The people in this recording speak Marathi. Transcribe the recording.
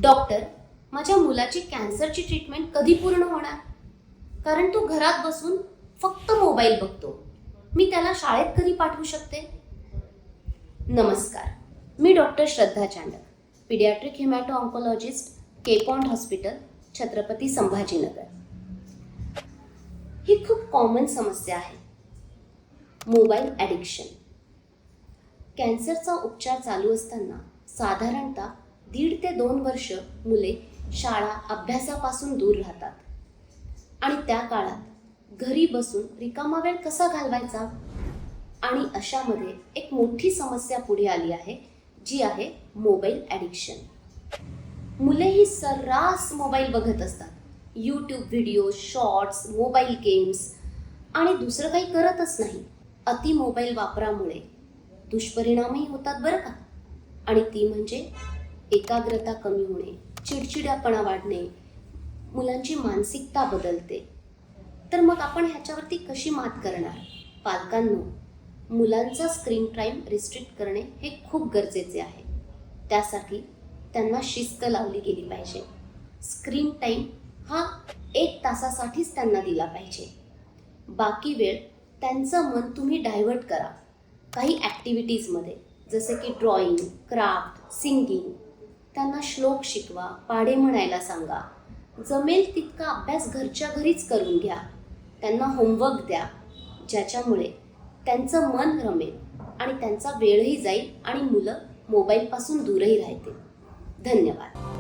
डॉक्टर, माझ्या मुलाची कॅन्सरची ट्रीटमेंट कधी पूर्ण होणार? कारण तो घरात बसून फक्त मोबाईल बघतो. मी त्याला शाळेत कधी पाठवू शकते? नमस्कार, मी doctor Shraddha Chandak, pediatric hemato oncologist, केपॉन्ड हॉस्पिटल, छत्रपती संभाजीनगर. ही खूप कॉमन समस्या आहे, मोबाईल ॲडिक्शन. कॅन्सरचा उपचार चालू असताना साधारणतः 1.5 ते 2 वर्ष मुले शाळा अभ्यासापासून दूर राहतात आणि त्या काळात घरी बसून रिकामा वेळ कसा घालवायचा? आणि अशामध्ये एक मोठी समस्या पुढे आली आहे, जी आहे मोबाईल ॲडिक्शन. मुले ही सर्रास मोबाईल बघत असतात. YouTube video, shorts, mobile games आणि दुसरं काही करतच नाही. अति मोबाईल वापरामुळे दुष्परिणामही होतात बरं का. आणि ती म्हणजे एकाग्रता कमी होणे, चिडचिडापणा वाढणे, मुलांची मानसिकता बदलते. तर मग आपण ह्याच्यावरती कशी मात करणार? पालकांनो, मुलांचा स्क्रीन टाईम रिस्ट्रिक्ट करणे हे खूप गरजेचे आहे. त्यासाठी त्यांना शिस्त लावली गेली पाहिजे. स्क्रीन टाईम हा 1 तासासाठीच त्यांना दिला पाहिजे. बाकी वेळ त्यांचं मन तुम्ही डायव्हर्ट करा काही ॲक्टिव्हिटीजमध्ये, जसे की ड्रॉइंग, क्राफ्ट, सिंगिंग. त्यांना श्लोक शिकवा, पाढे म्हणायला सांगा. जमेल तितका अभ्यास घरच्या घरीच करून घ्या. त्यांना होमवर्क द्या, ज्याच्यामुळे त्यांचं मन रमेल आणि त्यांचा वेळही जाईल आणि मुलं मोबाईलपासून दूरही राहतील. धन्यवाद.